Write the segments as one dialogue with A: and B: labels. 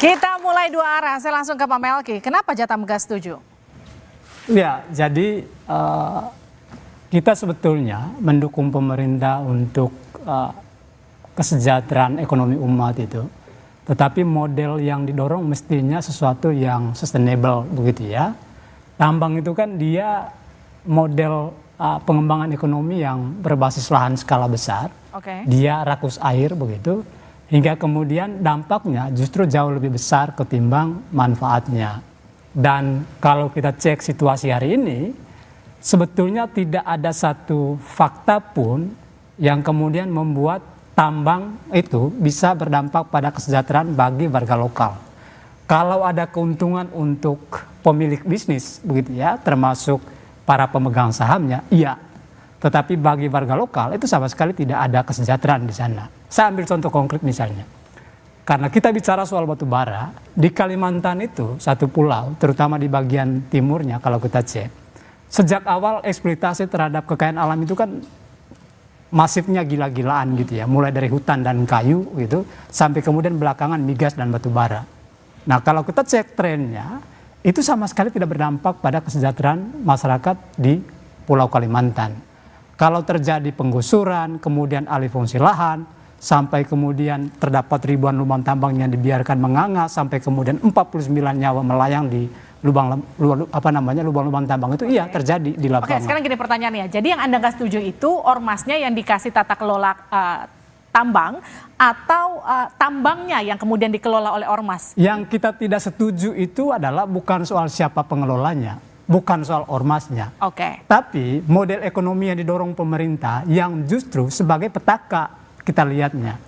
A: Kita mulai dua arah, saya langsung ke Pak Melki. Kenapa Jatah Megas setuju?
B: Ya, jadi kita sebetulnya mendukung pemerintah untuk kesejahteraan ekonomi umat itu. Tetapi model yang didorong mestinya sesuatu yang sustainable begitu ya. Tambang itu kan dia model pengembangan ekonomi yang berbasis lahan skala besar. Dia rakus air begitu. Hingga kemudian dampaknya justru jauh lebih besar ketimbang manfaatnya. Dan kalau kita cek situasi hari ini, sebetulnya tidak ada satu fakta pun yang kemudian membuat tambang itu bisa berdampak pada kesejahteraan bagi warga lokal. Kalau ada keuntungan untuk pemilik bisnis, begitu ya, termasuk para pemegang sahamnya, iya. Tetapi bagi warga lokal itu sama sekali tidak ada kesejahteraan di sana. Saya ambil contoh konkret misalnya. Karena kita bicara soal batu bara, di Kalimantan itu satu pulau, terutama di bagian timurnya kalau kita cek. Sejak awal eksploitasi terhadap kekayaan alam itu kan masifnya gila-gilaan gitu ya. Mulai dari hutan dan kayu gitu, sampai kemudian belakangan migas dan batu bara. Nah kalau kita cek trennya, itu sama sekali tidak berdampak pada kesejahteraan masyarakat di Pulau Kalimantan. Kalau terjadi penggusuran, kemudian alih fungsi lahan, sampai kemudian terdapat ribuan lubang tambang yang dibiarkan menganga, sampai kemudian 49 nyawa melayang di lubang-lubang tambang itu iya terjadi di lapangan.
A: Oke, sekarang gini pertanyaannya. Jadi yang Anda nggak setuju itu ormasnya yang dikasih tata kelola tambang atau tambangnya yang kemudian dikelola oleh ormas?
B: Yang kita tidak setuju itu adalah bukan soal siapa pengelolanya. Bukan soal ormasnya. Tapi model ekonomi yang didorong pemerintah yang justru sebagai petaka kita lihatnya.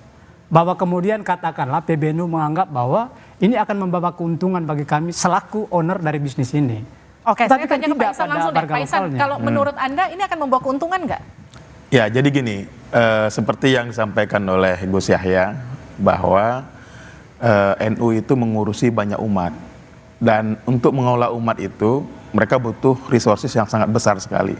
B: Bahwa kemudian katakanlah PBNU menganggap bahwa ini akan membawa keuntungan bagi kami selaku owner dari bisnis ini.
A: Tapi saya
B: kan
A: tanya ke Pak Isan langsung deh. Pak Isan, kalau menurut Anda ini akan membawa keuntungan nggak?
C: Ya, jadi gini, seperti yang disampaikan oleh Gus Yahya, bahwa NU itu mengurusi banyak umat. Dan untuk mengelola umat itu, mereka butuh resources yang sangat besar sekali.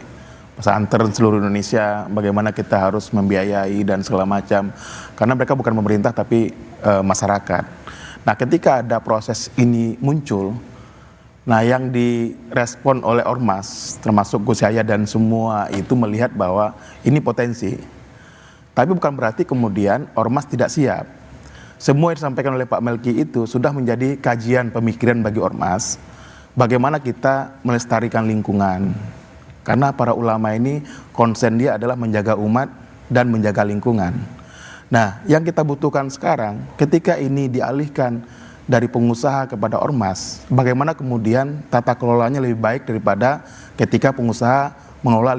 C: Pesantren seluruh Indonesia, bagaimana kita harus membiayai dan segala macam. Karena mereka bukan pemerintah tapi masyarakat. Nah ketika ada proses ini muncul, nah yang direspon oleh ormas, termasuk Gus Yahya dan semua itu melihat bahwa ini potensi. Tapi bukan berarti kemudian ormas tidak siap. Semua yang disampaikan oleh Pak Melki itu sudah menjadi kajian pemikiran bagi ormas. Bagaimana kita melestarikan lingkungan. Karena para ulama ini konsen dia adalah menjaga umat dan menjaga lingkungan. Nah yang kita butuhkan sekarang ketika ini dialihkan dari pengusaha kepada ormas. Bagaimana kemudian tata kelolanya lebih baik daripada ketika pengusaha mengelola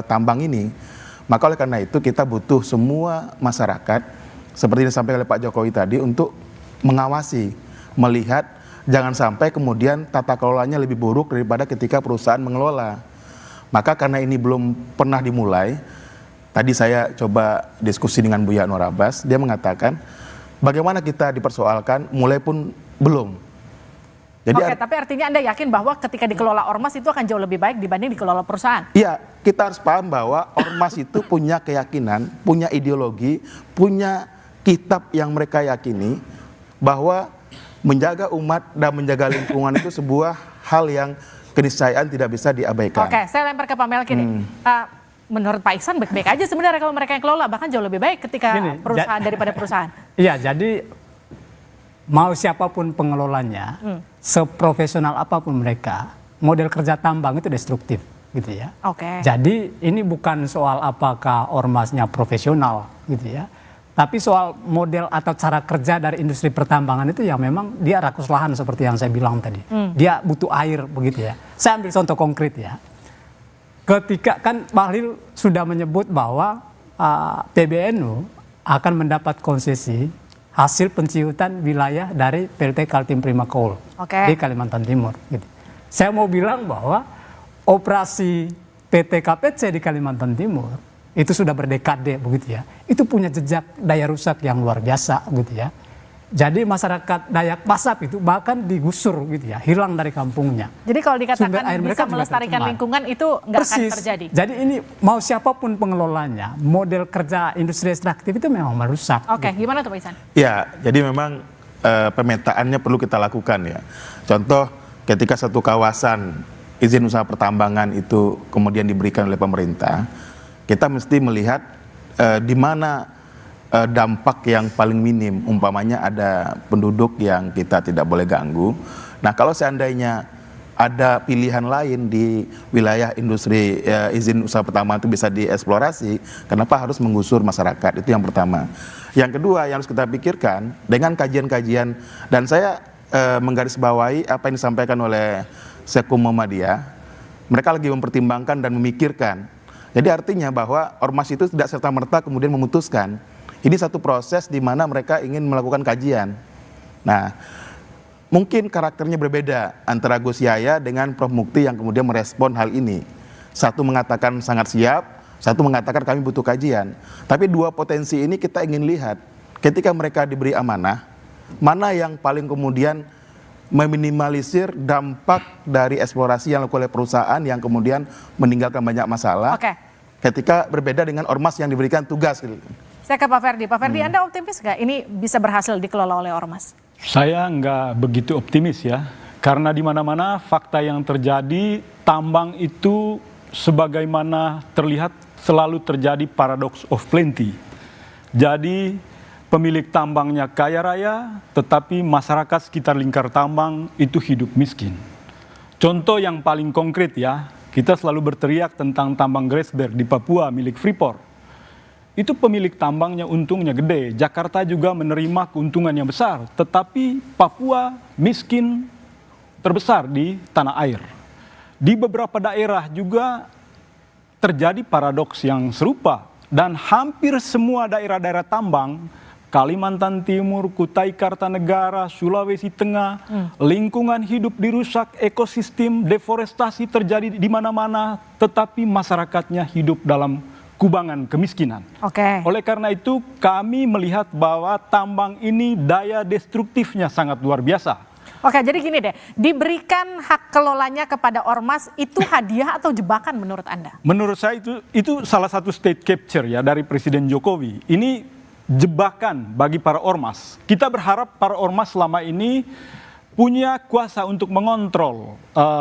C: tambang ini. Maka oleh karena itu kita butuh semua masyarakat seperti yang disampaikan oleh Pak Jokowi tadi untuk mengawasi, melihat jangan sampai kemudian tata kelolanya lebih buruk daripada ketika perusahaan mengelola. Maka karena ini belum pernah dimulai, tadi saya coba diskusi dengan Buya Anwar Abbas, dia mengatakan bagaimana kita dipersoalkan mulai pun belum. Jadi
A: tapi artinya Anda yakin bahwa ketika dikelola ormas itu akan jauh lebih baik dibanding dikelola perusahaan?
C: Iya, kita harus paham bahwa ormas itu punya keyakinan, punya ideologi, punya kitab yang mereka yakini bahwa menjaga umat dan menjaga lingkungan itu sebuah hal yang keniscayaan tidak bisa diabaikan.
A: Saya lempar ke Pak Melki nih. Menurut Pak Iksan baik-baik aja sebenarnya kalau mereka yang kelola, bahkan jauh lebih baik ketika perusahaan daripada perusahaan.
B: Iya, jadi mau siapapun pengelolanya, seprofesional apapun mereka, model kerja tambang itu destruktif gitu ya. Jadi ini bukan soal apakah ormasnya profesional gitu ya. Tapi soal model atau cara kerja dari industri pertambangan itu yang memang dia rakus lahan seperti yang saya bilang tadi. Dia butuh air begitu ya. Saya ambil contoh konkret ya. Ketika kan Bahlil sudah menyebut bahwa PBNU akan mendapat konsesi hasil penciutan wilayah dari PLT Kaltim Prima Coal di Kalimantan Timur. Gitu. Saya mau bilang bahwa operasi PT KPC di Kalimantan Timur itu sudah berdekade begitu ya. Itu punya jejak daya rusak yang luar biasa gitu ya. Jadi masyarakat Dayak Pasap itu bahkan digusur gitu ya, hilang dari kampungnya.
A: Jadi kalau dikatakan bisa melestarikan lingkungan itu nggak akan terjadi.
B: Jadi ini mau siapapun pengelolanya, model kerja industri ekstraktif itu memang merusak.
A: Gimana tuh Pak Isan?
C: Ya, jadi memang pemetaannya perlu kita lakukan ya. Contoh, ketika satu kawasan izin usaha pertambangan itu kemudian diberikan oleh pemerintah, kita mesti melihat di mana dampak yang paling minim, umpamanya ada penduduk yang kita tidak boleh ganggu. Nah, kalau seandainya ada pilihan lain di wilayah industri izin usaha pertama itu bisa dieksplorasi, kenapa harus menggusur masyarakat? Itu yang pertama. Yang kedua yang harus kita pikirkan dengan kajian-kajian, dan saya menggarisbawahi apa yang disampaikan oleh Sekum Muhammadiyah, mereka lagi mempertimbangkan dan memikirkan. Jadi artinya bahwa ormas itu tidak serta-merta kemudian memutuskan. Ini satu proses di mana mereka ingin melakukan kajian. Nah, mungkin karakternya berbeda antara Gus Yahya dengan Prof Mukti yang kemudian merespon hal ini. Satu mengatakan sangat siap, satu mengatakan kami butuh kajian. Tapi dua potensi ini kita ingin lihat ketika mereka diberi amanah, mana yang paling kemudian meminimalisir dampak dari eksplorasi yang dilakukan oleh perusahaan yang kemudian meninggalkan banyak masalah. Ketika berbeda dengan ormas yang diberikan tugas.
A: Saya ke Pak Ferdi. Pak Ferdi, Anda optimis nggak ini bisa berhasil dikelola oleh ormas?
D: Saya nggak begitu optimis ya, karena di mana-mana fakta yang terjadi, tambang itu sebagaimana terlihat selalu terjadi paradox of plenty. Jadi pemilik tambangnya kaya raya, tetapi masyarakat sekitar lingkar tambang itu hidup miskin. Contoh yang paling konkret ya, kita selalu berteriak tentang tambang Grasberg di Papua milik Freeport. Itu pemilik tambangnya untungnya gede, Jakarta juga menerima keuntungan yang besar, tetapi Papua miskin terbesar di tanah air. Di beberapa daerah juga terjadi paradoks yang serupa, dan hampir semua daerah-daerah tambang, Kalimantan Timur, Kutai Kartanegara, Sulawesi Tengah, lingkungan hidup dirusak, ekosistem deforestasi terjadi di mana-mana, tetapi masyarakatnya hidup dalam kubangan kemiskinan. Oleh karena itu kami melihat bahwa tambang ini daya destruktifnya sangat luar biasa.
A: Jadi gini deh, diberikan hak kelolanya kepada ormas itu hadiah atau jebakan menurut Anda?
D: Menurut saya itu salah satu state capture ya dari Presiden Jokowi. Ini jebakan bagi para ormas. Kita berharap para ormas selama ini punya kuasa untuk mengontrol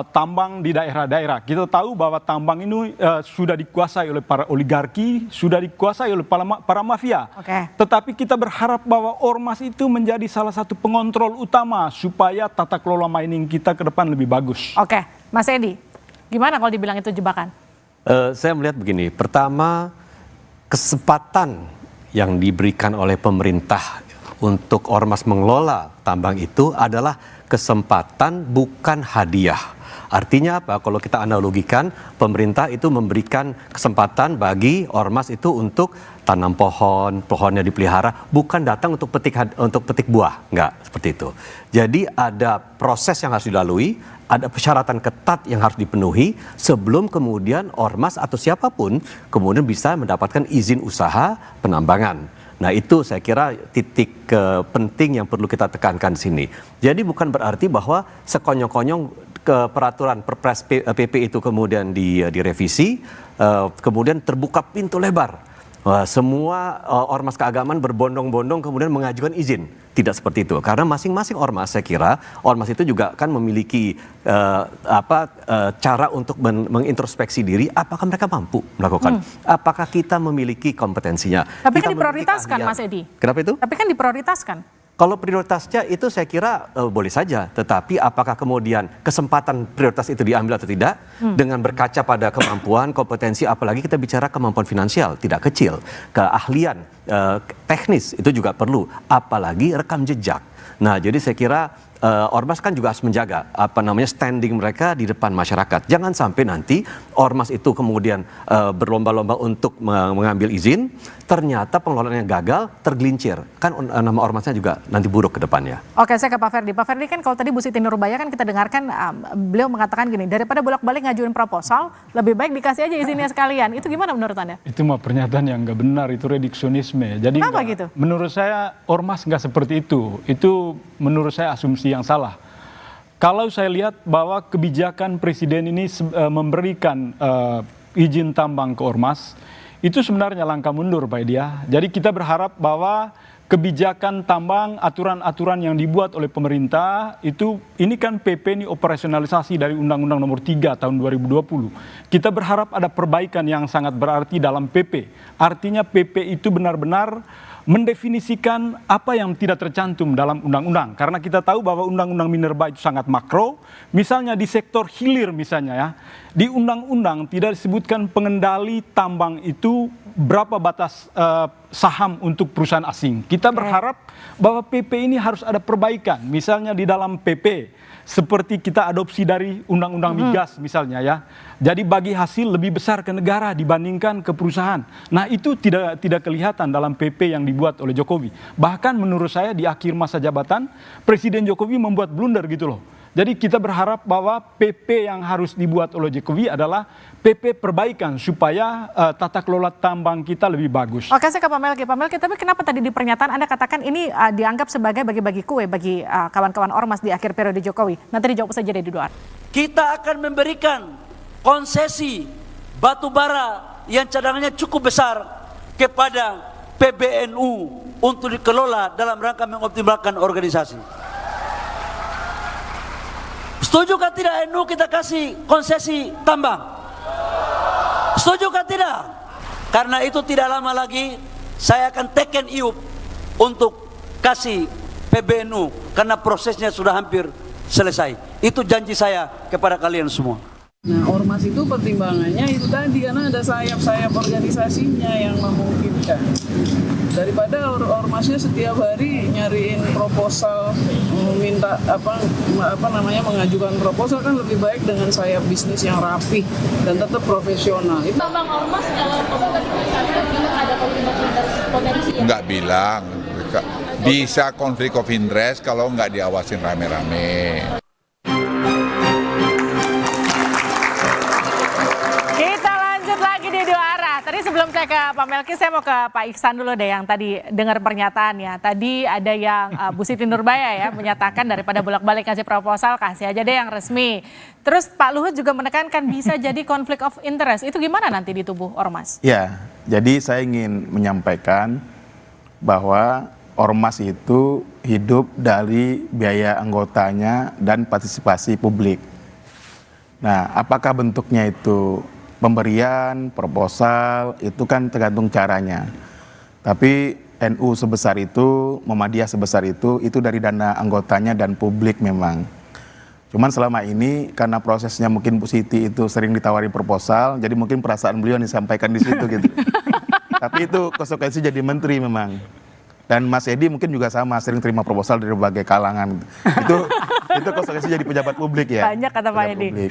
D: tambang di daerah-daerah. Kita tahu bahwa tambang ini sudah dikuasai oleh para oligarki, sudah dikuasai oleh para mafia. Tetapi kita berharap bahwa ormas itu menjadi salah satu pengontrol utama supaya tata kelola mining kita ke depan lebih bagus.
A: Mas Edi, gimana kalau dibilang itu jebakan?
E: Saya melihat begini, pertama kesempatan yang diberikan oleh pemerintah untuk ormas mengelola tambang itu adalah kesempatan bukan hadiah. Artinya apa? Kalau kita analogikan, pemerintah itu memberikan kesempatan bagi ormas itu untuk tanam pohon, pohonnya dipelihara, bukan datang untuk petik buah, enggak seperti itu. Jadi ada proses yang harus dilalui, ada persyaratan ketat yang harus dipenuhi sebelum kemudian ormas atau siapapun kemudian bisa mendapatkan izin usaha penambangan. Nah itu saya kira titik penting yang perlu kita tekankan di sini. Jadi bukan berarti bahwa sekonyong-konyong ke peraturan Perpres PP itu kemudian direvisi, kemudian terbuka pintu lebar. Semua ormas keagamaan berbondong-bondong kemudian mengajukan izin. Tidak seperti itu, karena masing-masing ormas, saya kira ormas itu juga kan memiliki cara untuk mengintrospeksi diri, apakah mereka mampu melakukan, apakah kita memiliki kompetensinya.
A: Tapi kan diprioritaskan, Mas Edi.
E: Kenapa itu?
A: Tapi kan diprioritaskan.
E: Kalau prioritasnya itu saya kira boleh saja, tetapi apakah kemudian kesempatan prioritas itu diambil atau tidak dengan berkaca pada kemampuan, kompetensi, apalagi kita bicara kemampuan finansial tidak kecil, keahlian teknis itu juga perlu, apalagi rekam jejak. Nah, jadi saya kira ormas kan juga harus menjaga standing mereka di depan masyarakat. Jangan sampai nanti ormas itu kemudian berlomba-lomba untuk mengambil izin, ternyata pengelolaannya gagal, tergelincir. Kan nama ormasnya juga nanti buruk ke depannya.
A: Saya ke Pak Ferdi. Pak Ferdi kan kalau tadi Bu Siti Nurbaya kan kita dengarkan beliau mengatakan gini, daripada bolak-balik ngajuin proposal, lebih baik dikasih aja izinnya sekalian. Itu gimana menurut Anda?
D: Itu mah pernyataan yang nggak benar, itu reduksionisme. Jadi
A: kenapa gitu?
D: Menurut saya ormas nggak seperti itu. Itu menurut saya asumsi yang salah. Kalau saya lihat bahwa kebijakan presiden ini memberikan izin tambang ke ormas, itu sebenarnya langkah mundur Pak Edia. Jadi kita berharap bahwa kebijakan tambang, aturan-aturan yang dibuat oleh pemerintah itu, ini kan PP ini operasionalisasi dari Undang-Undang Nomor 3 tahun 2020. Kita berharap ada perbaikan yang sangat berarti dalam PP. Artinya PP itu benar-benar mendefinisikan apa yang tidak tercantum dalam undang-undang. Karena kita tahu bahwa undang-undang minerba itu sangat makro. Misalnya di sektor hilir misalnya ya, di undang-undang tidak disebutkan pengendali tambang itu berapa batas saham untuk perusahaan asing. Kita berharap bahwa PP ini harus ada perbaikan. Misalnya di dalam PP, seperti kita adopsi dari Undang-Undang Migas misalnya ya. Jadi bagi hasil lebih besar ke negara dibandingkan ke perusahaan. Nah itu tidak kelihatan dalam PP yang dibuat oleh Jokowi. Bahkan menurut saya di akhir masa jabatan, Presiden Jokowi membuat blunder gitu loh. Jadi kita berharap bahwa PP yang harus dibuat oleh Jokowi adalah PP perbaikan supaya tata kelola tambang kita lebih bagus.
A: Oke, saya ke Pak Melki. Pak Melki, tapi kenapa tadi di pernyataan Anda katakan ini dianggap sebagai bagi-bagi kue bagi kawan-kawan ormas di akhir periode Jokowi? Nanti dijawab saja deh di doa.
F: Kita akan memberikan konsesi batu bara yang cadangannya cukup besar kepada PBNU untuk dikelola dalam rangka mengoptimalkan organisasi. Setujukah tidak NU kita kasih konsesi tambang? Setujukah tidak? Karena itu tidak lama lagi saya akan teken IUP untuk kasih PBNU karena prosesnya sudah hampir selesai. Itu janji saya kepada kalian semua.
G: Nah, ormas itu pertimbangannya itu tadi karena ada sayap-sayap organisasinya yang memungkinkan. Daripada ormasnya setiap hari nyariin proposal, minta mengajukan proposal, kan lebih baik dengan sayap bisnis yang rapi dan tetap profesional. Itu
H: Bang Ormas ada potensi ya?
I: Nggak bilang, bisa konflik of interest kalau nggak diawasin rame-rame.
A: Tadi sebelum saya ke Pak Melki, saya mau ke Pak Iksan dulu deh yang tadi dengar pernyataannya. Tadi ada yang Bu Siti Nurbaya ya menyatakan daripada bolak-balik kasih proposal, kasih aja deh yang resmi. Terus Pak Luhut juga menekankan bisa jadi konflik of interest. Itu gimana nanti di tubuh ormas?
C: Ya, jadi saya ingin menyampaikan bahwa ormas itu hidup dari biaya anggotanya dan partisipasi publik. Nah, apakah bentuknya itu pemberian, proposal, itu kan tergantung caranya. Tapi NU sebesar itu, Muhammadiyah sebesar itu dari dana anggotanya dan publik memang. Cuman selama ini karena prosesnya mungkin Bu Siti itu sering ditawari proposal, jadi mungkin perasaan beliau disampaikan di situ gitu. Tapi itu konsekuensi jadi menteri memang. Dan Mas Edi mungkin juga sama, sering terima proposal dari berbagai kalangan. Itu konsekuensi jadi pejabat publik ya.
A: Banyak kata Pak Edi.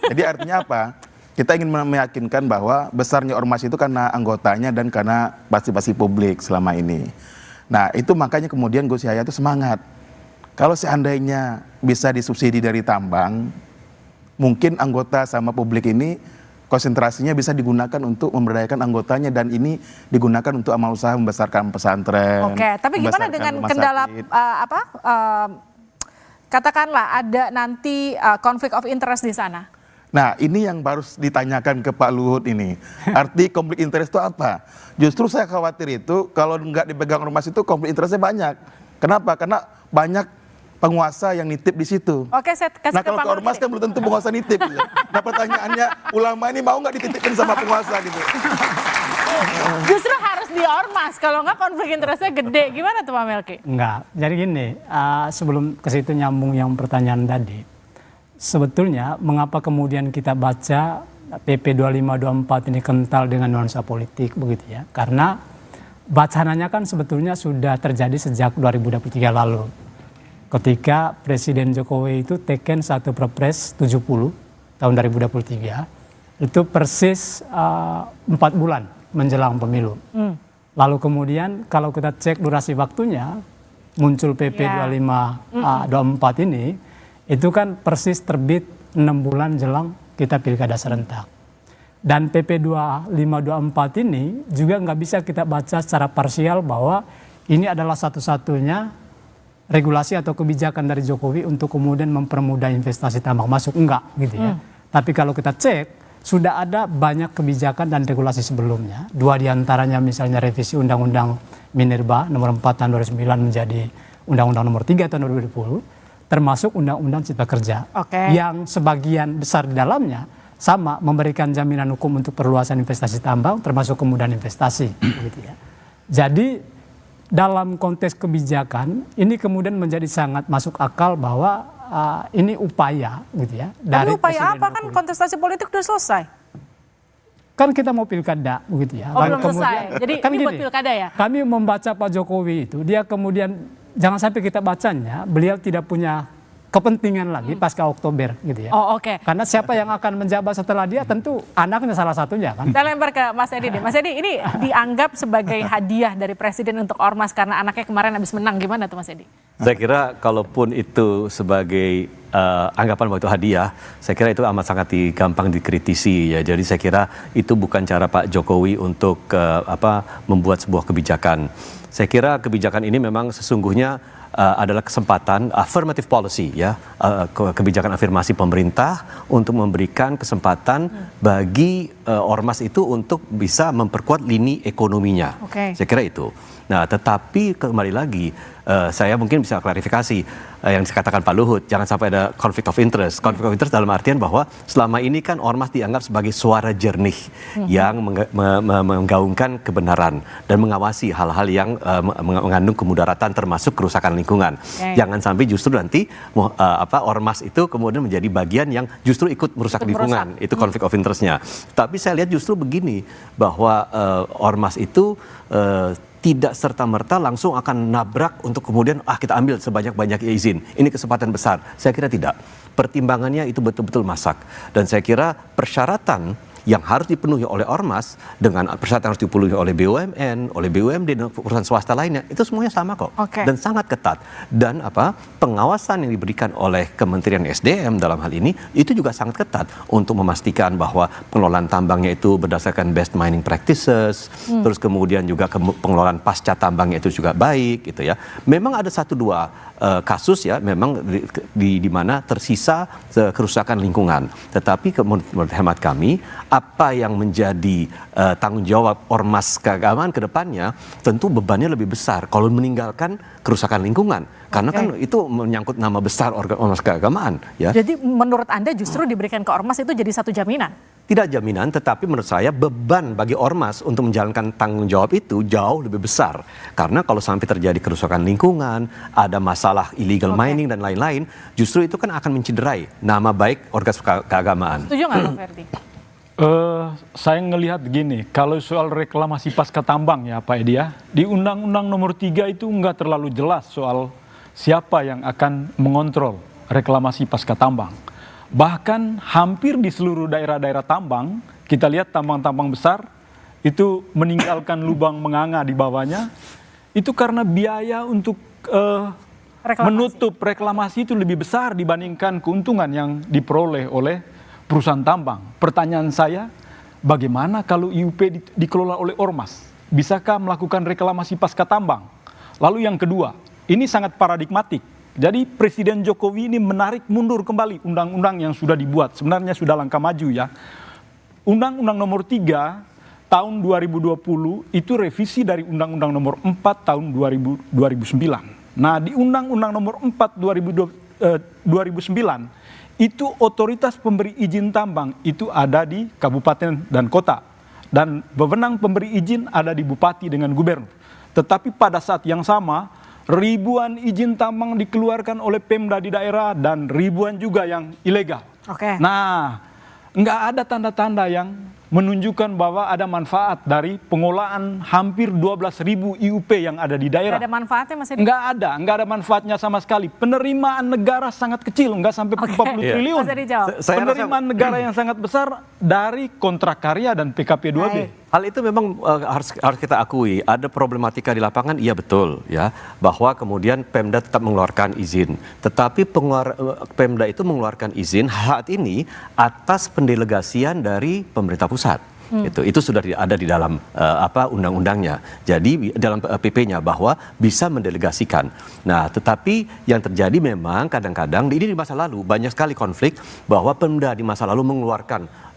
C: Jadi artinya apa? Kita ingin meyakinkan bahwa besarnya ormas itu karena anggotanya dan karena partisipasi publik selama ini. Nah itu makanya kemudian Gus Yahya itu semangat. Kalau seandainya bisa disubsidi dari tambang, mungkin anggota sama publik ini konsentrasinya bisa digunakan untuk memberdayakan anggotanya dan ini digunakan untuk amal usaha membesarkan pesantren.
A: Oke, tapi gimana dengan kendala katakanlah ada nanti konflik of interest di sana?
C: Nah ini yang baru ditanyakan ke Pak Luhut ini. Arti konflik interest itu apa? Justru saya khawatir itu kalau nggak dipegang ormas itu konflik interestnya banyak. Kenapa? Karena banyak penguasa yang nitip di situ.
A: Oke, saya kasih
C: nah kalau ke ormas kan belum tentu penguasa nitip. Gitu. Nah pertanyaannya ulama ini mau nggak dititipin sama penguasa gitu?
A: Justru harus di ormas, kalau nggak konflik interestnya gede. Gimana tuh Pak Melki?
B: Enggak, jadi gini, sebelum ke situ nyambung yang pertanyaan tadi. Sebetulnya mengapa kemudian kita baca PP 2524 ini kental dengan nuansa politik begitu ya? Karena bacaannya kan sebetulnya sudah terjadi sejak 2023 lalu. Ketika Presiden Jokowi itu teken satu Perpres 70 tahun 2023, itu persis 4 bulan menjelang pemilu. Lalu kemudian kalau kita cek durasi waktunya, muncul PP 2524 ini, itu kan persis terbit 6 bulan jelang kita pilkada serentak. Dan PP 2524 ini juga nggak bisa kita baca secara parsial bahwa ini adalah satu-satunya regulasi atau kebijakan dari Jokowi untuk kemudian mempermudah investasi tambang masuk. Enggak gitu ya. Tapi kalau kita cek sudah ada banyak kebijakan dan regulasi sebelumnya. 2 diantaranya misalnya revisi Undang-Undang Minerba nomor 4 tahun 2009 menjadi Undang-Undang nomor 3 tahun 2020, termasuk Undang-Undang Cipta Kerja, yang sebagian besar di dalamnya sama memberikan jaminan hukum untuk perluasan investasi tambang, termasuk kemudahan investasi. Gitu ya. Jadi dalam konteks kebijakan ini kemudian menjadi sangat masuk akal bahwa ini upaya gitu ya.
A: Tapi upaya apa, kan kontestasi politik udah selesai.
B: Kan kita mau pilkada begitu ya.
A: Oh, belum selesai. Jadi
B: kan
A: ini buat
B: gini,
A: pilkada ya?
B: Kami membaca Pak Jokowi itu, dia kemudian jangan sampai kita bacanya, beliau tidak punya kepentingan lagi pasca Oktober gitu ya.
A: Oh, oke.
B: Karena siapa yang akan menjabat setelah dia tentu anaknya salah satunya kan.
A: Saya lempar ke Mas Edi deh. Mas Edi, ini dianggap sebagai hadiah dari Presiden untuk Ormas karena anaknya kemarin habis menang. Gimana tuh Mas Edi?
E: Saya kira kalaupun itu sebagai anggapan bahwa itu hadiah, saya kira itu amat sangat gampang dikritisi ya. Jadi saya kira itu bukan cara Pak Jokowi untuk membuat sebuah kebijakan. Saya kira kebijakan ini memang sesungguhnya adalah kesempatan affirmative policy ya, kebijakan afirmasi pemerintah untuk memberikan kesempatan bagi ormas itu untuk bisa memperkuat lini ekonominya. Saya kira itu. Nah, tetapi kembali lagi saya mungkin bisa klarifikasi yang dikatakan Pak Luhut, jangan sampai ada conflict of interest. Conflict of interest dalam artian bahwa selama ini kan ormas dianggap sebagai suara jernih yang menggaungkan kebenaran dan mengawasi hal-hal yang mengandung kemudaratan termasuk kerusakan lingkungan. Jangan sampai justru nanti ormas itu kemudian menjadi bagian yang justru ikut merusak lingkungan. Itu conflict of interest-nya. Tapi saya lihat justru begini, bahwa ormas itu tidak serta-merta langsung akan nabrak untuk kemudian kita ambil sebanyak-banyak izin. Ini kesempatan besar. Saya kira tidak. Pertimbangannya itu betul-betul masak. Dan saya kira persyaratan yang harus dipenuhi oleh ormas dengan persyaratan harus dipenuhi oleh BUMN, oleh BUMD dan perusahaan swasta lainnya, itu semuanya sama kok. Dan sangat ketat. Dan pengawasan yang diberikan oleh Kementerian SDM dalam hal ini itu juga sangat ketat untuk memastikan bahwa pengelolaan tambangnya itu berdasarkan best mining practices, terus kemudian juga pengelolaan pasca tambangnya itu juga baik gitu ya. Memang ada 1-2 kasus ya memang di mana tersisa kerusakan lingkungan. Tetapi menurut hemat kami, apa yang menjadi tanggung jawab ormas keagamaan ke depannya tentu bebannya lebih besar kalau meninggalkan kerusakan lingkungan. Karena kan itu menyangkut nama besar ormas keagamaan ya.
A: Jadi menurut Anda justru diberikan ke ormas itu jadi satu jaminan?
E: Tidak jaminan, tetapi menurut saya beban bagi ormas untuk menjalankan tanggung jawab itu jauh lebih besar. Karena kalau sampai terjadi kerusakan lingkungan, ada masalah illegal mining dan lain-lain, justru itu kan akan mencederai nama baik ormas keagamaan.
A: Setuju nggak Pak Ferdi?
D: Saya ngelihat gini, kalau soal reklamasi pasca tambang ya Pak Edi ya, di Undang-Undang nomor 3 itu nggak terlalu jelas soal siapa yang akan mengontrol reklamasi pasca tambang. Bahkan hampir di seluruh daerah-daerah tambang, kita lihat tambang-tambang besar itu meninggalkan lubang menganga di bawahnya, itu karena biaya untuk menutup reklamasi itu lebih besar dibandingkan keuntungan yang diperoleh oleh perusahaan tambang. Pertanyaan saya, bagaimana kalau IUP dikelola oleh ormas? Bisakah melakukan reklamasi pasca tambang? Lalu yang kedua, ini sangat paradigmatik. Jadi Presiden Jokowi ini menarik mundur kembali undang-undang yang sudah dibuat. Sebenarnya sudah langkah maju ya. Undang-undang nomor 3 tahun 2020 itu revisi dari Undang-Undang nomor 4 tahun 2009. Nah di Undang-Undang nomor 4 2009 itu otoritas pemberi izin tambang itu ada di kabupaten dan kota. Dan wewenang pemberi izin ada di bupati dengan gubernur. Tetapi pada saat yang sama ribuan izin tambang dikeluarkan oleh Pemda di daerah dan ribuan juga yang ilegal. Nah, nggak ada tanda-tanda yang menunjukkan bahwa ada manfaat dari pengolahan hampir 12.000 IUP yang ada di daerah.
A: Nggak ada manfaatnya Mas Edi?
D: Nggak ada manfaatnya sama sekali. Penerimaan negara sangat kecil, nggak sampai 40 triliun. Penerimaan negara yang sangat besar dari kontrak karya dan PKP 2B.
E: Hal itu memang harus kita akui, ada problematika di lapangan, iya betul ya, bahwa kemudian Pemda tetap mengeluarkan izin. Tetapi Pemda itu mengeluarkan izin saat ini atas pendelegasian dari pemerintah pusat. Itu sudah ada di dalam undang-undangnya. Jadi dalam PP-nya bahwa bisa mendelegasikan. Nah, tetapi yang terjadi memang kadang-kadang ini di masa lalu banyak sekali konflik bahwa Pemda di masa lalu mengeluarkan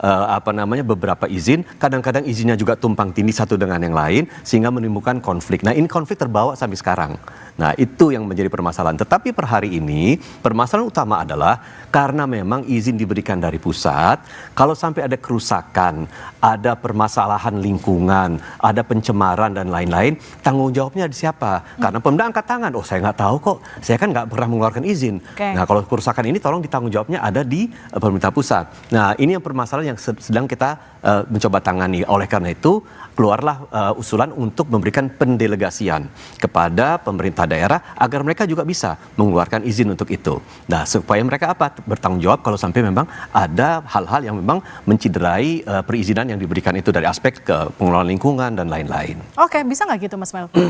E: beberapa izin, kadang-kadang izinnya juga tumpang tindih satu dengan yang lain sehingga menimbulkan konflik. Nah, ini konflik terbawa sampai sekarang. Nah, itu yang menjadi permasalahan. Tetapi per hari ini permasalahan utama adalah karena memang izin diberikan dari pusat, kalau sampai ada kerusakan, ada permasalahan lingkungan, ada pencemaran dan lain-lain, tanggung jawabnya di siapa? Karena Pemda angkat tangan, saya nggak tahu kok, saya kan nggak pernah mengeluarkan izin. Nah, kalau kerusakan ini tolong ditanggung jawabnya ada di pemerintah pusat. Nah, ini yang permasalahan yang sedang kita mencoba tangani. Oleh karena itu keluarlah usulan untuk memberikan pendelegasian kepada pemerintah daerah agar mereka juga bisa mengeluarkan izin untuk itu. Nah, supaya mereka bertanggung jawab kalau sampai memang ada hal-hal yang memang menciderai perizinan yang diberikan itu dari aspek pengelolaan lingkungan dan lain-lain.
A: Oke, bisa nggak gitu Mas Melki?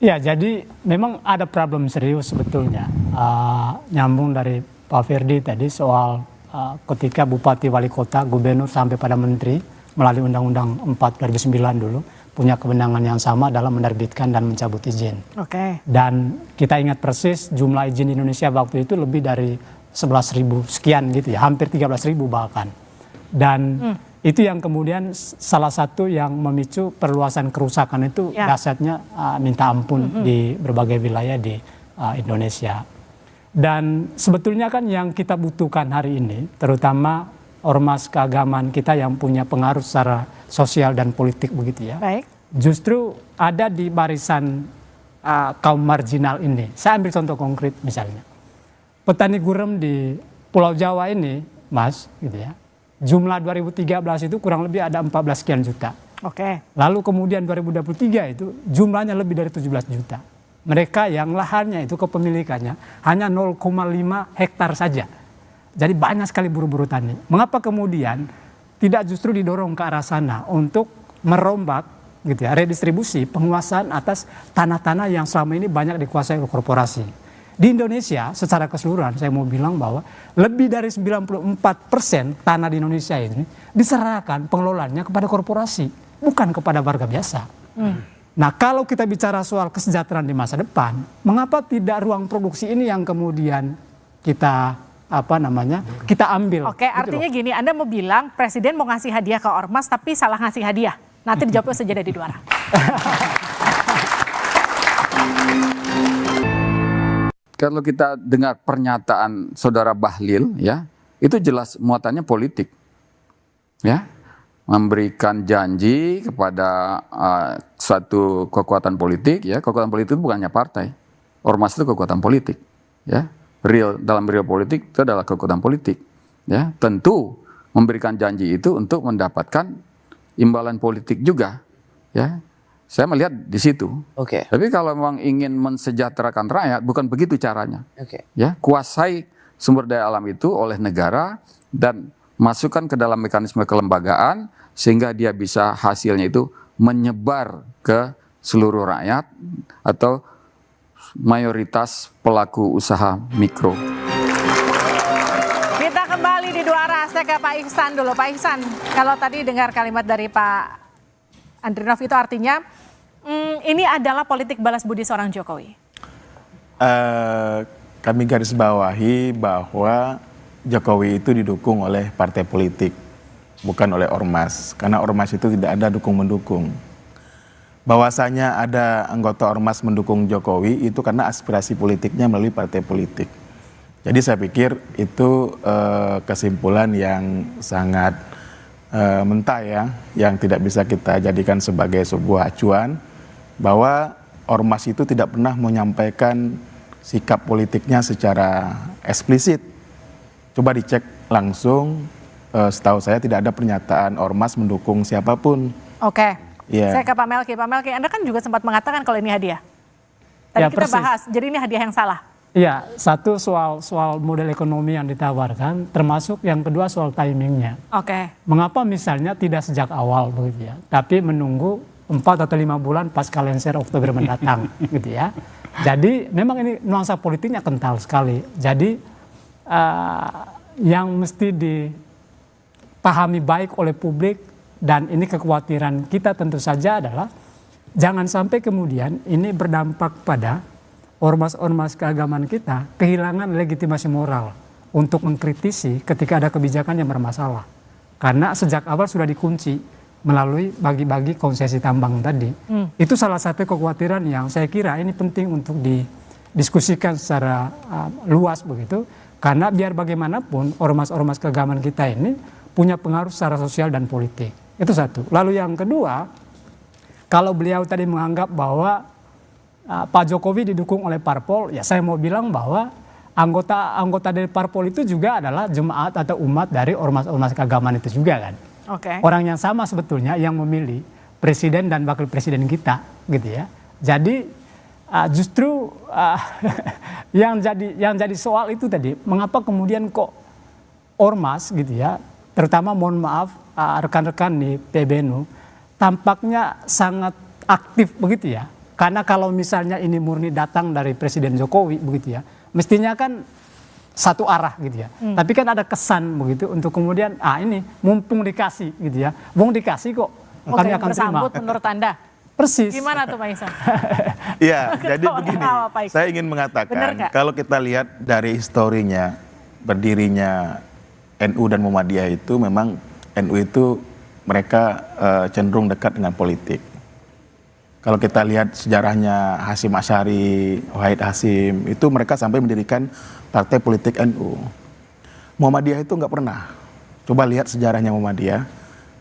B: Ya, jadi memang ada problem serius sebetulnya. Nyambung dari Pak Ferdi tadi soal ketika bupati, wali kota, gubernur sampai pada menteri melalui Undang-Undang 4 2009 dulu punya kewenangan yang sama dalam menerbitkan dan mencabut izin. Dan kita ingat persis jumlah izin di Indonesia waktu itu lebih dari 11.000 sekian gitu ya, hampir 13.000 bahkan. Dan itu yang kemudian salah satu yang memicu perluasan kerusakan itu dahsyatnya minta ampun di berbagai wilayah di Indonesia. Dan sebetulnya kan yang kita butuhkan hari ini, terutama ormas keagamaan kita yang punya pengaruh secara sosial dan politik begitu ya. Justru ada di barisan kaum marginal ini. Saya ambil contoh konkret misalnya. Petani gurem di Pulau Jawa ini, Mas, gitu ya. Jumlah 2013 itu kurang lebih ada 14 sekian juta. Lalu kemudian 2023 itu jumlahnya lebih dari 17 juta. Mereka yang lahannya itu kepemilikannya hanya 0,5 hektar saja. Jadi banyak sekali buruh-buruh tani. Mengapa kemudian tidak justru didorong ke arah sana untuk merombak gitu ya, redistribusi penguasaan atas tanah-tanah yang selama ini banyak dikuasai oleh korporasi. Di Indonesia secara keseluruhan saya mau bilang bahwa lebih dari 94% tanah di Indonesia ini diserahkan pengelolaannya kepada korporasi, bukan kepada warga biasa. Nah, kalau kita bicara soal kesejahteraan di masa depan, mengapa tidak ruang produksi ini yang kemudian kita kita ambil?
A: Artinya gini, Anda mau bilang Presiden mau ngasih hadiah ke ormas tapi salah ngasih hadiah. Nanti dijawabnya saja di Duara.
J: Kalau kita dengar pernyataan Saudara Bahlil, ya, itu jelas muatannya politik, ya, memberikan janji kepada suatu kekuatan politik, ya, kekuatan politik itu bukannya partai, ormas itu kekuatan politik, ya, dalam real politik itu adalah kekuatan politik, ya, tentu memberikan janji itu untuk mendapatkan imbalan politik juga, ya. Saya melihat di situ. Tapi kalau memang ingin mensejahterakan rakyat, bukan begitu caranya. Ya, kuasai sumber daya alam itu oleh negara dan masukkan ke dalam mekanisme kelembagaan sehingga dia bisa hasilnya itu menyebar ke seluruh rakyat atau mayoritas pelaku usaha mikro.
A: Kita kembali di Duara, saya ke Pak Ihsan dulu. Pak Ihsan, kalau tadi dengar kalimat dari Pak Andrinov itu artinya ini adalah politik balas budi seorang Jokowi.
C: Kami garis bawahi bahwa Jokowi itu didukung oleh partai politik, bukan oleh ormas. Karena ormas itu tidak ada dukung-mendukung. Bahwasanya ada anggota ormas mendukung Jokowi itu karena aspirasi politiknya melalui partai politik. Jadi saya pikir itu kesimpulan yang sangat mentah ya, yang tidak bisa kita jadikan sebagai sebuah acuan bahwa ormas itu tidak pernah menyampaikan sikap politiknya secara eksplisit. Coba dicek langsung, setahu saya tidak ada pernyataan ormas mendukung siapapun.
A: Saya ke Pak Melki. Pak Melki, Anda kan juga sempat mengatakan kalau ini hadiah. Tadi kita bahas, jadi ini hadiah yang salah.
B: Iya, satu soal model ekonomi yang ditawarkan, termasuk yang kedua soal timingnya. Mengapa misalnya tidak sejak awal begitu ya, tapi menunggu 4 atau 5 bulan pas Kalender Oktober mendatang gitu ya. Jadi memang ini nuansa politiknya kental sekali. Jadi yang mesti dipahami baik oleh publik Dan ini kekhawatiran kita tentu saja adalah jangan sampai kemudian ini berdampak pada ormas-ormas keagamaan kita kehilangan legitimasi moral untuk mengkritisi ketika ada kebijakan yang bermasalah. Karena sejak awal sudah dikunci melalui bagi-bagi konsesi tambang tadi. Itu salah satu kekhawatiran yang saya kira ini penting untuk didiskusikan secara luas begitu. Karena biar bagaimanapun ormas-ormas keagamaan kita ini punya pengaruh secara sosial dan politik. Itu satu. Lalu yang kedua, kalau beliau tadi menganggap bahwa Pak Jokowi didukung oleh parpol, ya saya mau bilang bahwa anggota dari parpol itu juga adalah jemaat atau umat dari ormas-ormas keagamaan itu juga kan. Orang yang sama sebetulnya yang memilih presiden dan wakil presiden kita gitu ya. Jadi justru yang jadi soal itu tadi, mengapa kemudian kok ormas gitu ya, terutama mohon maaf rekan-rekan di PBNU tampaknya sangat aktif begitu ya. Karena kalau misalnya ini murni datang dari Presiden Jokowi begitu ya, mestinya kan satu arah gitu ya. Tapi kan ada kesan begitu untuk kemudian ini mumpung dikasih gitu ya. Wong dikasih kok kami akan terima.
A: Bersambut menurut Anda.
B: Persis.
A: Gimana tuh Pak Ihsan?
C: Iya, jadi begini. Saya ingin mengatakan kalau kita lihat dari historinya berdirinya NU dan Muhammadiyah itu memang NU itu mereka cenderung dekat dengan politik. Kalau kita lihat sejarahnya Hasyim Asy'ari, Wahid Hasyim, itu mereka sampai mendirikan partai politik NU. Muhammadiyah itu nggak pernah. Coba lihat sejarahnya Muhammadiyah.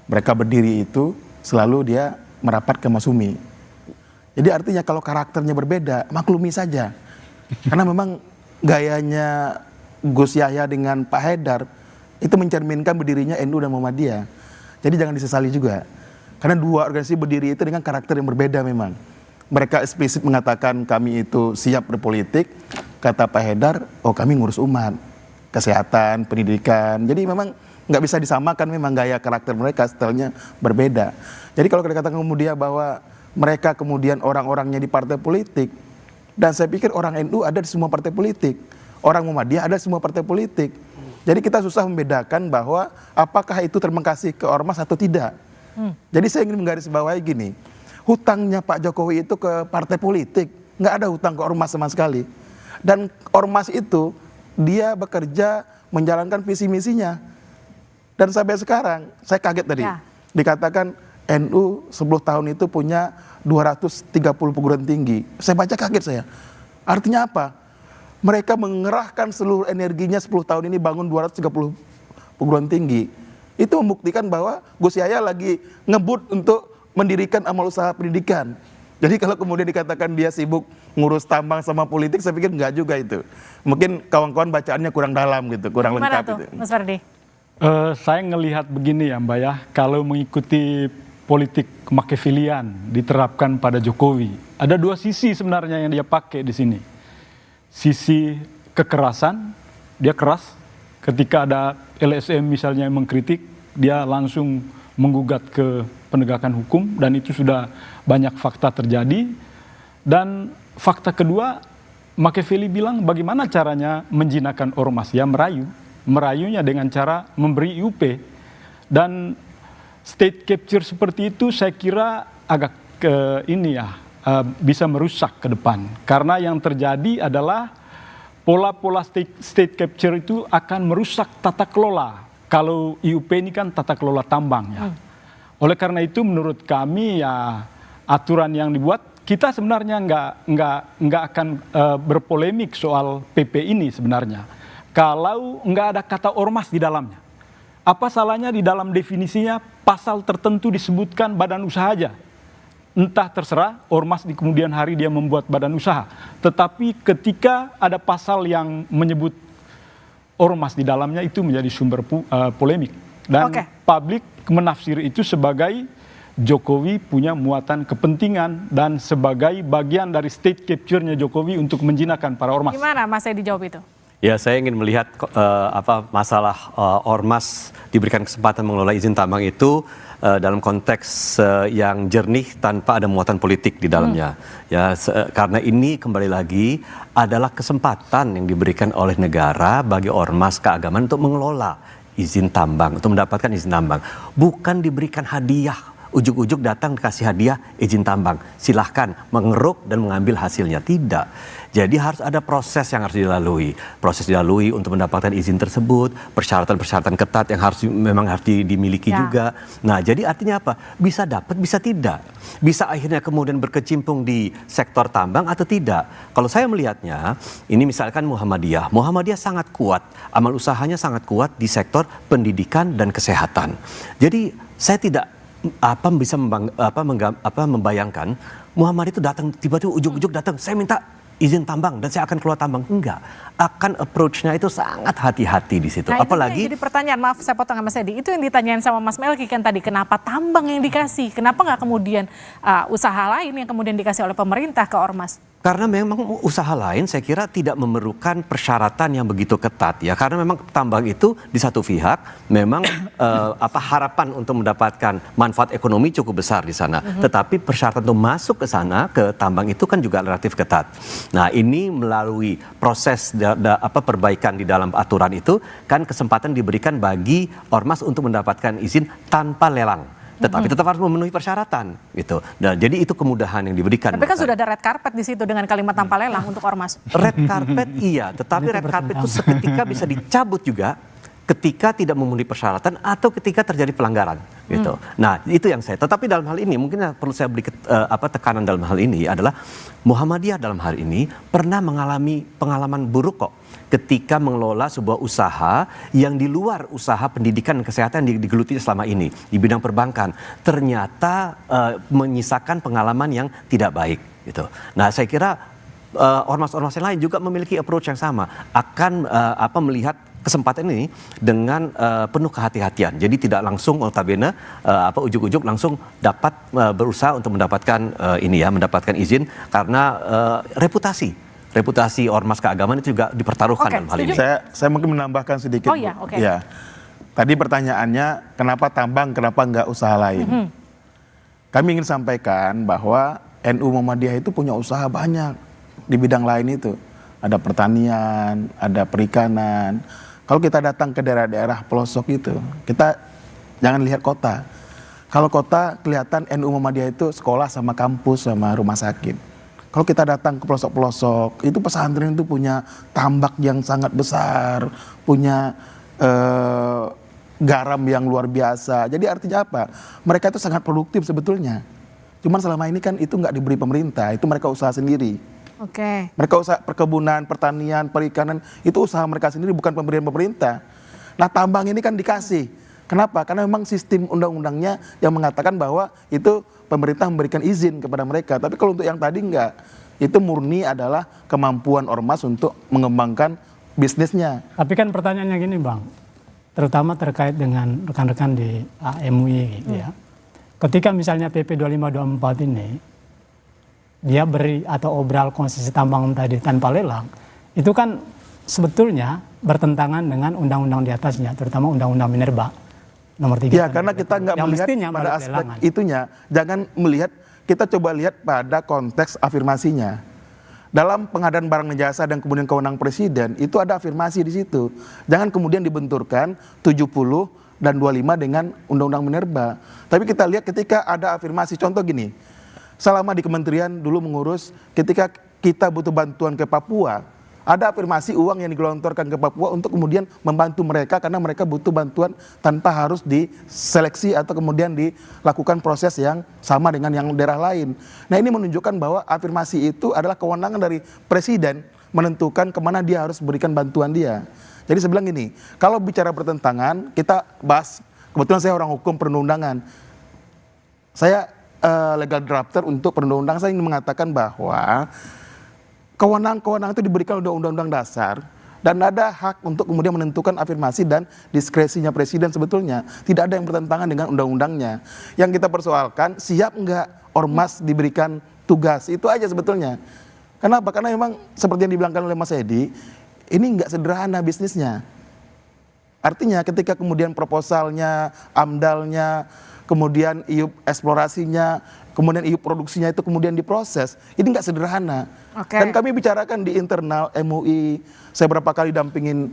C: Mereka berdiri itu selalu dia merapat ke Masumi. Jadi artinya kalau karakternya berbeda, maklumi saja. Karena memang gayanya Gus Yahya dengan Pak Haidar itu mencerminkan berdirinya NU dan Muhammadiyah. Jadi jangan disesali juga. Karena dua organisasi berdiri itu dengan karakter yang berbeda memang. Mereka eksplisit mengatakan kami itu siap berpolitik. Kata Pak Haidar, kami ngurus umat, kesehatan, pendidikan. Jadi memang nggak bisa disamakan memang gaya karakter mereka, stylenya berbeda. Jadi kalau kita katakan kemudian bahwa mereka kemudian orang-orangnya di partai politik, dan saya pikir orang NU ada di semua partai politik, orang Muhammadiyah ada di semua partai politik. Jadi kita susah membedakan bahwa apakah itu terima kasih ke ormas atau tidak. Jadi saya ingin menggarisbawahi gini, hutangnya Pak Jokowi itu ke partai politik, nggak ada hutang ke ormas sama sekali. Dan ormas itu dia bekerja menjalankan visi misinya. Dan sampai sekarang saya kaget tadi dikatakan NU 10 tahun itu punya 230 perguruan tinggi. Saya baca kaget saya. Artinya apa? Mereka mengerahkan seluruh energinya 10 tahun ini bangun 230 perguruan tinggi. Itu membuktikan bahwa Gus Yahya lagi ngebut untuk mendirikan amal usaha pendidikan. Jadi kalau kemudian dikatakan dia sibuk ngurus tambang sama politik, saya pikir enggak juga itu. Mungkin kawan-kawan bacaannya kurang dalam gitu, kurang lengkap
A: tuh,
C: itu.
A: Mas Ferdi?
D: Saya ngelihat begini ya Mbak ya, kalau mengikuti politik Machiavellian diterapkan pada Jokowi, ada dua sisi sebenarnya yang dia pakai di sini. Sisi kekerasan, dia keras ketika ada LSM misalnya yang mengkritik, dia langsung menggugat ke penegakan hukum dan itu sudah banyak fakta terjadi. Dan fakta kedua, Machiavelli bilang bagaimana caranya menjinakkan ormas, ya merayunya dengan cara memberi IUP. Dan state capture seperti itu saya kira agak bisa merusak ke depan. Karena yang terjadi adalah pola-pola state capture itu akan merusak tata kelola. Kalau IUP ini kan tata kelola tambang ya. Oleh karena itu menurut kami ya aturan yang dibuat, kita sebenarnya nggak akan berpolemik soal PP ini sebenarnya. Kalau nggak ada kata ormas di dalamnya. Apa salahnya di dalam definisinya pasal tertentu disebutkan badan usaha aja. Entah terserah ormas di kemudian hari dia membuat badan usaha. Tetapi ketika ada pasal yang menyebut ormas di dalamnya itu menjadi sumber polemik. Dan publik menafsir itu sebagai Jokowi punya muatan kepentingan dan sebagai bagian dari state capture-nya Jokowi untuk menjinakkan para ormas.
A: Gimana Mas Edi dijawab itu?
E: Ya, saya ingin melihat masalah ormas diberikan kesempatan mengelola izin tambang itu dalam konteks yang jernih tanpa ada muatan politik di dalamnya. Ya, karena ini kembali lagi adalah kesempatan yang diberikan oleh negara bagi ormas keagamaan untuk mengelola izin tambang, untuk mendapatkan izin tambang. Bukan diberikan hadiah, ujuk-ujuk datang dikasih hadiah izin tambang. Silahkan mengeruk dan mengambil hasilnya. Tidak. Jadi harus ada proses yang harus dilalui. Proses dilalui untuk mendapatkan izin tersebut, persyaratan-persyaratan ketat yang memang harus dimiliki juga. Nah, jadi artinya apa? Bisa dapat, bisa tidak. Bisa akhirnya kemudian berkecimpung di sektor tambang atau tidak. Kalau saya melihatnya, ini misalkan Muhammadiyah. Muhammadiyah sangat kuat, amal usahanya sangat kuat di sektor pendidikan dan kesehatan. Jadi saya tidak bisa membayangkan Muhammadiyah itu datang tiba-tiba ujuk-ujuk datang, saya minta izin tambang dan saya akan keluar tambang. Enggak, akan approach-nya itu sangat hati-hati di situ.
A: Nah,
E: apalagi
A: itu jadi pertanyaan, maaf saya potong Mas Edi, itu yang ditanyain sama Mas Melki kan tadi, kenapa tambang yang dikasih, kenapa nggak kemudian usaha lain yang kemudian dikasih oleh pemerintah ke ormas?
E: Karena memang usaha lain saya kira tidak memerlukan persyaratan yang begitu ketat ya, karena memang tambang itu di satu pihak memang harapan untuk mendapatkan manfaat ekonomi cukup besar di sana, tetapi persyaratan untuk masuk ke sana ke tambang itu kan juga relatif ketat. Nah, ini melalui proses perbaikan di dalam aturan itu kan kesempatan diberikan bagi ormas untuk mendapatkan izin tanpa lelang. Tetapi tetap harus memenuhi persyaratan gitu. Nah, jadi itu kemudahan yang diberikan.
A: Tapi kan sudah ada red carpet di situ dengan kalimat tanpa lelang untuk ormas.
E: Red carpet iya, tetapi red carpet itu seketika bisa dicabut juga ketika tidak memenuhi persyaratan atau ketika terjadi pelanggaran gitu. Nah, itu yang saya. Tetapi dalam hal ini mungkin yang perlu saya beri tekanan dalam hal ini adalah Muhammadiyah dalam hal ini pernah mengalami pengalaman buruk kok ketika mengelola sebuah usaha yang di luar usaha pendidikan dan kesehatan yang digeluti selama ini di bidang perbankan, ternyata menyisakan pengalaman yang tidak baik gitu. Nah, saya kira ormas-ormas yang lain juga memiliki approach yang sama, akan melihat kesempatan ini dengan penuh kehati-hatian. Jadi tidak langsung notabene ujuk-ujuk langsung dapat berusaha untuk mendapatkan mendapatkan izin karena reputasi ormas keagamaan itu juga dipertaruhkan dalam hal ini.
C: Saya mungkin menambahkan sedikit. Ya. Tadi pertanyaannya kenapa tambang, kenapa enggak usaha lain? Kami ingin sampaikan bahwa NU Muhammadiyah itu punya usaha banyak di bidang lain itu. Ada pertanian, ada perikanan. Kalau kita datang ke daerah-daerah pelosok itu, kita jangan lihat kota. Kalau kota kelihatan NU Muhammadiyah itu sekolah sama kampus sama rumah sakit. Kalau kita datang ke pelosok-pelosok, itu pesantren itu punya tambak yang sangat besar, punya garam yang luar biasa. Jadi artinya apa? Mereka itu sangat produktif sebetulnya. Cuman selama ini kan itu nggak diberi pemerintah, itu mereka usaha sendiri. Mereka usaha perkebunan, pertanian, perikanan, itu usaha mereka sendiri, bukan pemberian pemerintah. Nah, tambang ini kan dikasih. Kenapa? Karena memang sistem undang-undangnya yang mengatakan bahwa itu pemerintah memberikan izin kepada mereka. Tapi kalau untuk yang tadi enggak, itu murni adalah kemampuan ormas untuk mengembangkan bisnisnya.
B: Tapi kan pertanyaannya gini Bang, terutama terkait dengan rekan-rekan di MUI gitu ya. Ketika misalnya PP 2524 ini, dia beri atau obral konsesi tambang tadi tanpa lelang, itu kan sebetulnya bertentangan dengan undang-undang di atasnya, terutama undang-undang Minerba nomor 3.
C: Ya, karena kita nggak melihat pada aspek itunya. Jangan melihat, kita coba lihat pada konteks afirmasinya. Dalam pengadaan barang dan jasa dan kemudian kewenangan presiden, itu ada afirmasi di situ. Jangan kemudian dibenturkan 70 dan 25 dengan undang-undang Minerba. Tapi kita lihat ketika ada afirmasi, contoh gini, selama di kementerian dulu mengurus, ketika kita butuh bantuan ke Papua, ada afirmasi uang yang digelontorkan ke Papua untuk kemudian membantu mereka karena mereka butuh bantuan tanpa harus diseleksi atau kemudian dilakukan proses yang sama dengan yang daerah lain. Nah, ini menunjukkan bahwa afirmasi itu adalah kewenangan dari presiden menentukan kemana dia harus berikan bantuan dia. Jadi saya bilang gini, kalau bicara pertentangan, kita bahas, kebetulan saya orang hukum perundang-undangan. Saya legal drafter untuk perundang-undangan, saya ingin mengatakan bahwa kewenangan-kewenangan itu diberikan oleh Undang-Undang Dasar dan ada hak untuk kemudian menentukan afirmasi dan diskresinya presiden sebetulnya. Tidak ada yang bertentangan dengan undang-undangnya. Yang kita persoalkan, siap enggak ormas diberikan tugas, itu aja sebetulnya. Kenapa? Karena memang seperti yang dibilangkan oleh Mas Edi, ini enggak sederhana bisnisnya. Artinya ketika kemudian proposalnya, amdalnya, kemudian IUP eksplorasinya, kemudian IUP produksinya itu kemudian diproses, ini nggak sederhana. Dan kami bicarakan di internal MUI, saya berapa kali dampingin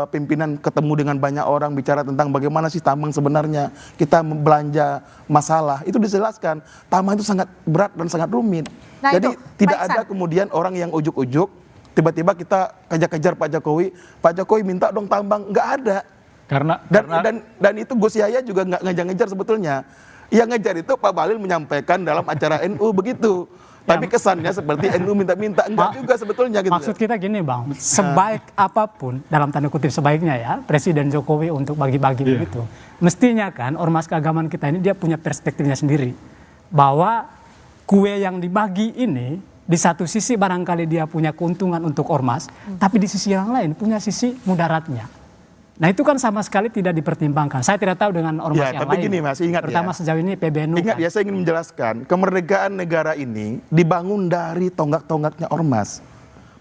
C: pimpinan ketemu dengan banyak orang bicara tentang bagaimana sih tambang sebenarnya, kita belanja masalah, itu dijelaskan tambang itu sangat berat dan sangat rumit.
A: Nah,
C: Jadi
A: itu,
C: tidak
A: Pak
C: ada
A: Iksan.
C: kemudian orang yang ujuk-ujuk tiba-tiba kita kejar-kejar Pak Jokowi minta dong tambang, nggak ada.
D: Karena
C: Dan itu Gus Yahya juga nggak ngejar-ngejar sebetulnya. Yang ngejar itu Pak Bahlil menyampaikan dalam acara NU begitu. Tapi kesannya seperti NU minta-minta, enggak juga sebetulnya gitu.
B: Maksud kita gini Bang, sebaik apapun, dalam tanda kutip sebaiknya ya, Presiden Jokowi untuk bagi-bagi begitu. Mestinya kan ormas keagamaan kita ini dia punya perspektifnya sendiri. Bahwa kue yang dibagi ini, di satu sisi barangkali dia punya keuntungan untuk ormas, tapi di sisi yang lain punya sisi mudaratnya. Nah itu kan sama sekali tidak dipertimbangkan. Saya tidak tahu dengan ormas yang
C: tapi
B: lain.
C: gini Mas, ingat
B: Pertama
C: ya.
B: sejauh ini PBNU.
C: Ingat
B: kan.
C: ya, saya ingin menjelaskan, kemerdekaan negara ini dibangun dari tonggak-tonggaknya ormas.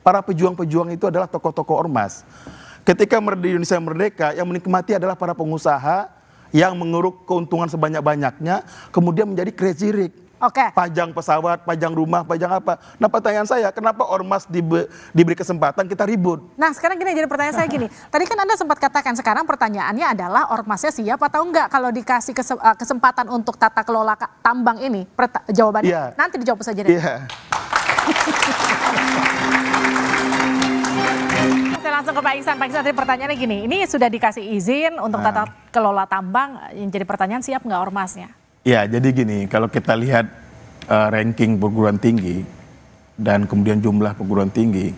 C: Para pejuang-pejuang itu adalah tokoh-tokoh ormas. Ketika Indonesia merdeka, yang menikmati adalah para pengusaha yang menguruk keuntungan sebanyak-banyaknya, kemudian menjadi crazy rich.
A: Oke.
C: Pajang pesawat, pajang rumah, pajang apa. Nah pertanyaan saya, kenapa ormas diberi kesempatan kita ribut?
A: Nah sekarang gini, jadi pertanyaan saya gini, tadi kan Anda sempat katakan sekarang pertanyaannya adalah ormasnya siap atau enggak kalau dikasih kesempatan untuk tata kelola tambang ini. Jawabannya
C: Iya.
A: nanti dijawab saja deh.
C: Iya.
A: Saya langsung ke Pak Iksan. Pak Iksan, tadi pertanyaannya gini, ini sudah dikasih izin untuk tata kelola tambang, yang jadi pertanyaan siap nggak ormasnya?
C: Ya, jadi gini, kalau kita lihat ranking perguruan tinggi dan kemudian jumlah perguruan tinggi,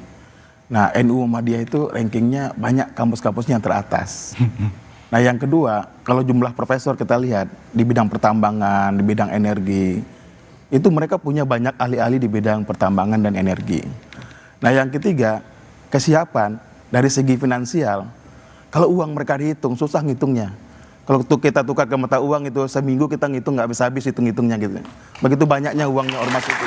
C: nah NU Muhammadiyah itu rankingnya banyak kampus-kampusnya yang teratas. Nah yang kedua, kalau jumlah profesor kita lihat di bidang pertambangan, di bidang energi, itu mereka punya banyak ahli-ahli di bidang pertambangan dan energi. Nah yang ketiga, kesiapan dari segi finansial, kalau uang mereka dihitung, susah ngitungnya. Kalau kita tukar ke mata uang itu seminggu kita ngitung nggak bisa habis hitung-hitungnya gitu. Begitu banyaknya uangnya ormas itu.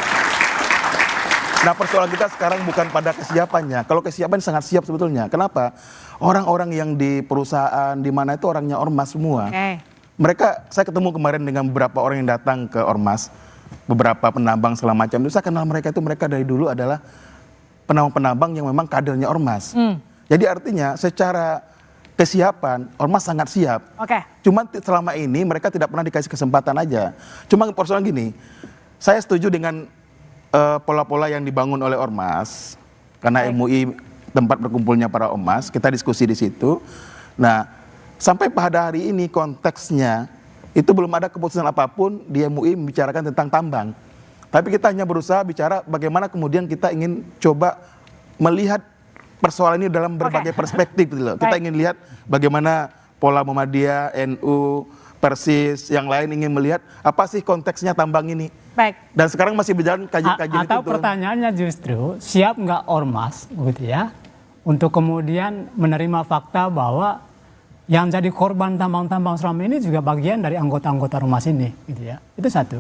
C: Nah persoalan kita sekarang bukan pada kesiapannya. Kalau kesiapan sangat siap sebetulnya. Kenapa? Orang-orang yang di perusahaan di mana itu orangnya ormas semua.
A: Oke.
C: Mereka, saya ketemu kemarin dengan beberapa orang yang datang ke ormas, beberapa penambang segala macam. Itu saya kenal mereka itu, mereka dari dulu adalah penambang-penambang yang memang kadernya ormas. Jadi artinya secara kesiapan, ormas sangat siap.
A: Oke.
C: Cuman selama ini mereka tidak pernah dikasih kesempatan aja. Cuma persoalan gini, saya setuju dengan pola-pola yang dibangun oleh ormas, karena MUI tempat berkumpulnya para ormas, kita diskusi di situ. Nah, sampai pada hari ini konteksnya itu belum ada keputusan apapun di MUI membicarakan tentang tambang. Tapi kita hanya berusaha bicara bagaimana kemudian kita ingin coba melihat persoalan ini dalam berbagai perspektif gitu loh. Kita ingin lihat bagaimana pola Muhammadiyah, NU, Persis, yang lain ingin melihat apa sih konteksnya tambang ini.
A: Baik.
C: Dan sekarang masih berjalan kajian-kajian itu.
B: Atau pertanyaannya justru, siap nggak ormas gitu ya, untuk kemudian menerima fakta bahwa yang jadi korban tambang-tambang selama ini juga bagian dari anggota-anggota ormas ini gitu ya. Itu satu.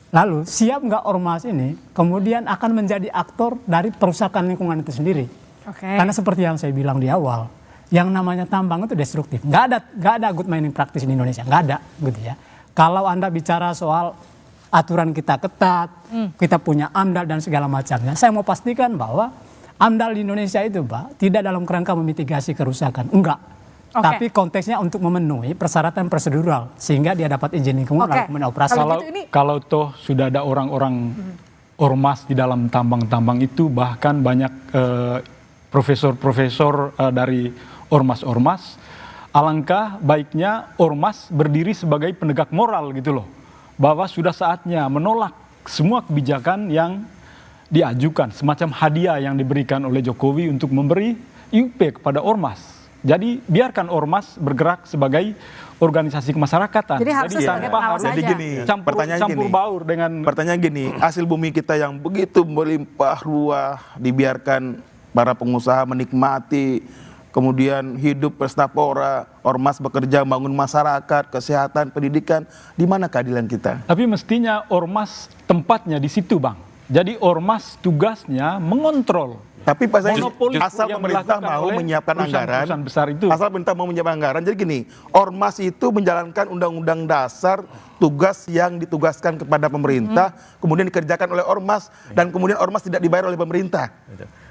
B: Lalu siap nggak ormas ini kemudian akan menjadi aktor dari perusakan lingkungan itu sendiri.
A: Oke.
B: Karena seperti yang saya bilang di awal, yang namanya tambang itu destruktif. Nggak ada good mining practice di Indonesia, nggak ada gitu ya. Kalau Anda bicara soal aturan kita ketat, kita punya AMDAL dan segala macamnya, saya mau pastikan bahwa AMDAL di Indonesia itu Pak, tidak dalam kerangka memitigasi kerusakan, enggak.
A: Oke.
B: Tapi konteksnya untuk memenuhi persyaratan prosedural sehingga dia dapat izin lingkungan lalu kemudian operasi.
D: Kalau toh sudah ada orang-orang ormas di dalam tambang-tambang itu, bahkan banyak profesor-profesor dari ormas-ormas, alangkah baiknya ormas berdiri sebagai penegak moral gitu loh, bahwa sudah saatnya menolak semua kebijakan yang diajukan, semacam hadiah yang diberikan oleh Jokowi untuk memberi IUP kepada ormas. Jadi biarkan ormas bergerak sebagai organisasi kemasyarakatan.
A: Jadi harusnya sebagai pengawas
C: Jadi
A: saja.
C: gini,
D: campur baur dengan
C: pertanyaan gini, hasil bumi kita yang begitu melimpah ruah dibiarkan para pengusaha menikmati, kemudian hidup pesta pora, ormas bekerja membangun masyarakat, kesehatan, pendidikan, di mana keadilan kita?
D: Tapi mestinya ormas tempatnya di situ, Bang. Jadi ormas tugasnya mengontrol
C: Tapi Pak Said,
D: Monopoli
C: asal
D: yang
C: pemerintah
D: dilakukan
C: mau
D: oleh
C: menyiapkan anggaran,
D: perusahaan besar itu.
C: asal pemerintah mau menyiapkan anggaran. Jadi gini, ormas itu menjalankan undang-undang dasar, tugas yang ditugaskan kepada pemerintah, kemudian dikerjakan oleh ormas, dan kemudian ormas tidak dibayar oleh pemerintah.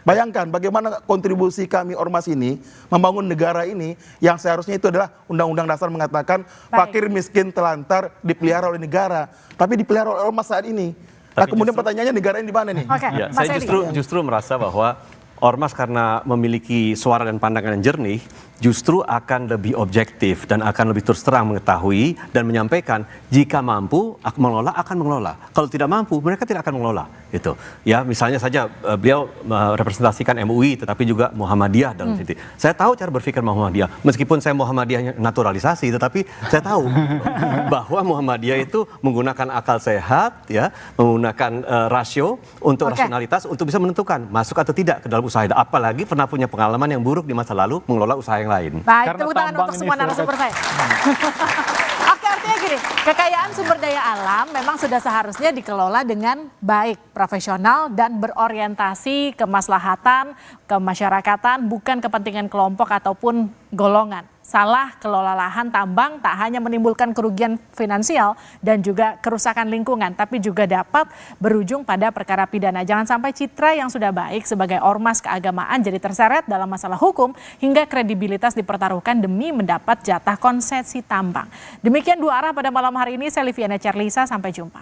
C: Bayangkan bagaimana kontribusi kami ormas ini membangun negara ini yang seharusnya itu adalah undang-undang dasar mengatakan fakir miskin telantar dipelihara oleh negara, tapi dipelihara oleh ormas saat ini. Nah, kemudian pertanyaannya negara ini di mana nih?
A: Oke,
E: Ya,
A: Mas
E: saya
A: Edi.
E: justru merasa bahwa ormas karena memiliki suara dan pandangan yang jernih, justru akan lebih objektif dan akan lebih terus terang mengetahui dan menyampaikan jika mampu mengelola akan mengelola. Kalau tidak mampu mereka tidak akan mengelola. Itu. Ya, misalnya saja beliau merepresentasikan MUI tetapi juga Muhammadiyah dalam situ. Saya tahu cara berpikir Muhammadiyah. Meskipun saya Muhammadiyahnya naturalisasi tetapi saya tahu bahwa Muhammadiyah itu menggunakan akal sehat ya, menggunakan rasio untuk rasionalitas untuk bisa menentukan masuk atau tidak ke dalam usaha. Apalagi pernah punya pengalaman yang buruk di masa lalu mengelola usaha yang lain.
A: Baik,
D: Karena
A: tepuk tangan
D: tambang
A: untuk
D: ini
A: semua narasumber saya. Oke, artinya gini, kekayaan sumber daya alam memang sudah seharusnya dikelola dengan baik, profesional, dan berorientasi kemaslahatan, kemasyarakatan, bukan kepentingan kelompok ataupun golongan. Salah kelola lahan tambang tak hanya menimbulkan kerugian finansial dan juga kerusakan lingkungan, tapi juga dapat berujung pada perkara pidana. Jangan sampai citra yang sudah baik sebagai ormas keagamaan jadi terseret dalam masalah hukum hingga kredibilitas dipertaruhkan demi mendapat jatah konsesi tambang. Demikian Dua Arah pada malam hari ini. Saya Liviana Charlisa, sampai jumpa.